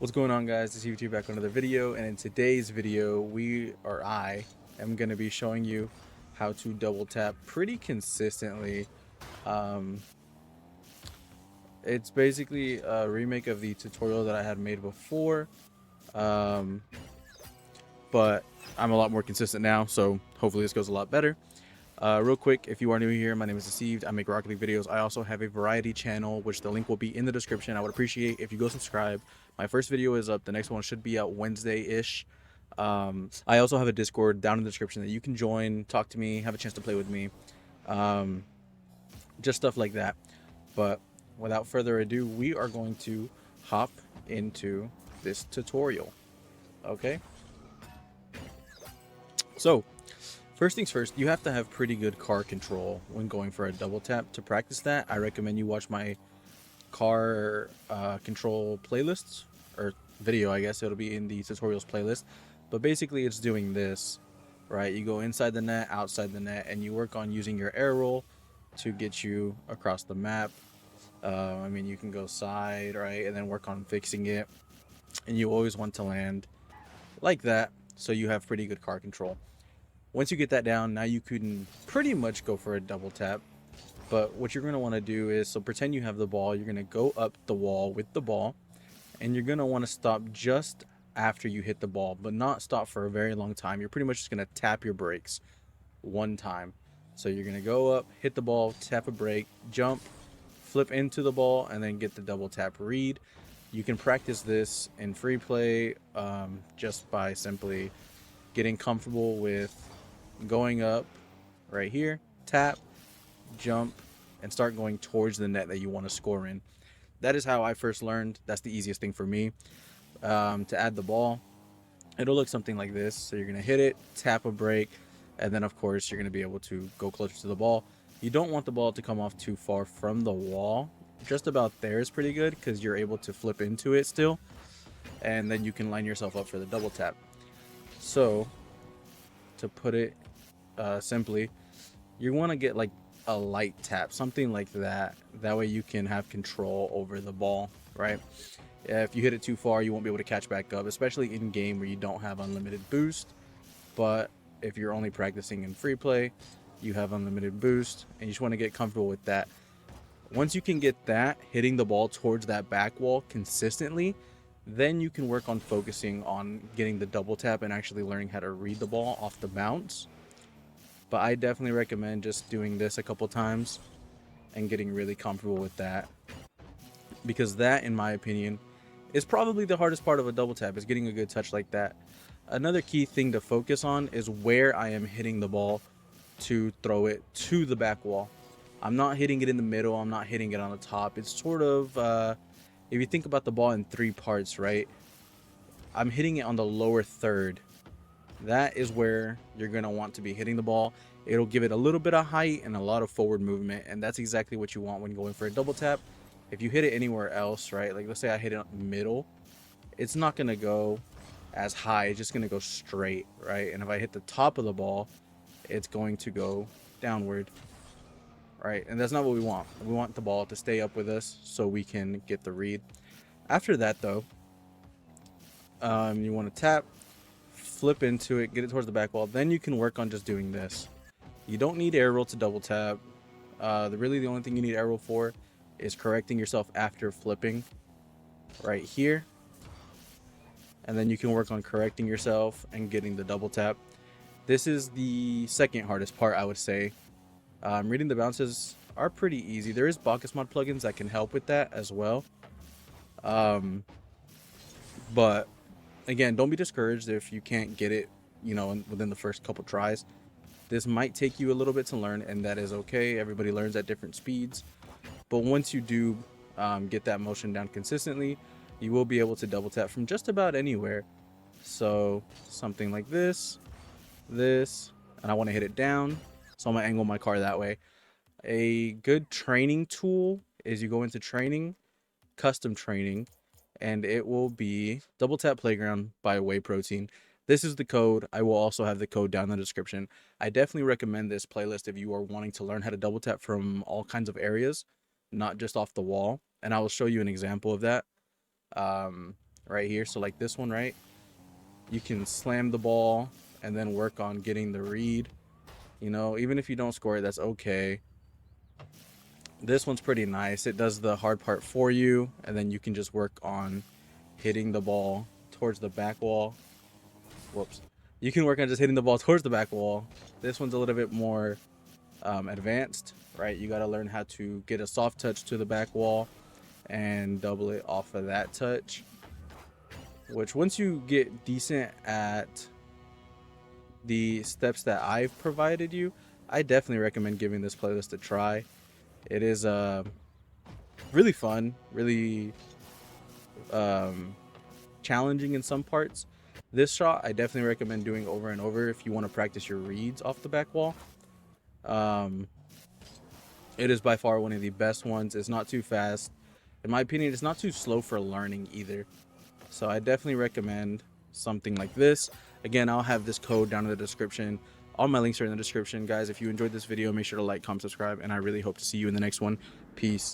What's going on, guys? It's YouTube back with another video, and in today's video I am going to be showing you how to double tap pretty consistently. um, it's basically a remake of the tutorial that I had made before, um, but I'm a lot more consistent now, so hopefully this goes a lot better. Real quick, if you are new here, my name is Deceived. I make Rocket League videos. I also have a variety channel, which the link will be in the description. I would appreciate if you go subscribe. My first video is up. The next one should be out Wednesday-ish. I also have a Discord down in the description that you can join, talk to me, have a chance to play with me. Um, just stuff like that. But without further ado, we are going to hop into this tutorial. Okay? So, first things first, you have to have pretty good car control when going for a double tap. To practice that, I recommend you watch my car control playlists, or video, I guess. It'll be in the tutorials playlist. But basically, it's doing this, right? You go inside the net, outside the net, and you work on using your air roll to get you across the map. I mean, you can go side, right, and then work on fixing it. And you always want to land like that, so you have pretty good car control. Once you get that down, now you can pretty much go for a double tap. But what you're going to want to do is, so pretend you have the ball, you're going to go up the wall with the ball, and you're going to want to stop just after you hit the ball, but not stop for a very long time. You're pretty much just going to tap your brakes one time. So you're going to go up, hit the ball, tap a brake, jump, flip into the ball, and then get the double tap read. You can practice this in free play just by simply getting comfortable with going up right here, tap, jump, and start going towards the net that you want to score in. That is how I first learned. That's the easiest thing for me. To add the ball, it'll look something like this. So you're going to hit it, tap a break, and then of course you're going to be able to go closer to the ball. You don't want the ball to come off too far from the wall. Just about there is pretty good because you're able to flip into it still, and then you can line yourself up for the double tap. So to put it simply, you want to get like a light tap, something like that. That way you can have control over the ball, right? If you hit it too far, you won't be able to catch back up, especially in game where you don't have unlimited boost. But if you're only practicing in free play, you have unlimited boost, and you just want to get comfortable with that. Once you can get that, hitting the ball towards that back wall consistently, then you can work on focusing on getting the double tap and actually learning how to read the ball off the bounce. But I definitely recommend just doing this a couple times and getting really comfortable with that, because that, in my opinion, is probably the hardest part of a double tap, is getting a good touch like that. Another key thing to focus on is where I am hitting the ball to throw it to the back wall. I'm not hitting it in the middle, I'm not hitting it on the top. It's sort of, if you think about the ball in three parts, right? I'm hitting it on the lower third. That is where you're going to want to be hitting the ball. It'll give it a little bit of height and a lot of forward movement, and that's exactly what you want when going for a double tap. If you hit it anywhere else, right, like let's say I hit it middle, it's not going to go as high, it's just going to go straight, right? And if I hit the top of the ball, it's going to go downward, right? And that's not what we want. We want the ball to stay up with us so we can get the read. After that, though, you want to tap, flip into it, get it towards the back wall. Then you can work on just doing this. You don't need air roll to double tap. Really the only thing you need air roll for is correcting yourself after flipping right here. And then you can work on correcting yourself and getting the double tap. This is the second hardest part, I would say. Reading the bounces are pretty easy. There is Bacchus mod plugins that can help with that as well. But again, don't be discouraged if you can't get it, within the first couple tries. This might take you a little bit to learn, and that is okay. Everybody learns at different speeds. But once you do get that motion down consistently, you will be able to double tap from just about anywhere. So something like this, and I want to hit it down. So I'm going to angle my car that way. A good training tool is you go into training, custom training, and it will be Double Tap Playground by Whey Protein. This is the code. I will also have the code down in the description. I definitely recommend this playlist if you are wanting to learn how to double tap from all kinds of areas, not just off the wall. And I will show you an example of that right here. So like this one, right? You can slam the ball and then work on getting the read. You know, even if you don't score it, that's okay. This one's pretty nice. It does the hard part for you, and then you can just work on hitting the ball towards the back wall. Whoops. You can work on just hitting the ball towards the back wall. This one's a little bit more advanced, right? You got to learn how to get a soft touch to the back wall and double it off of that touch. Which once you get decent at the steps that I've provided you, I definitely recommend giving this playlist a try. It is really fun, really challenging in some parts. This shot I definitely recommend doing over and over if you want to practice your reads off the back wall. It is by far one of the best ones. It's not too fast. In my opinion, it's not too slow for learning either. So I definitely recommend something like this. Again, I'll have this code down in the description. All my links are in the description. Guys, if you enjoyed this video, make sure to like, comment, subscribe, and I really hope to see you in the next one. Peace.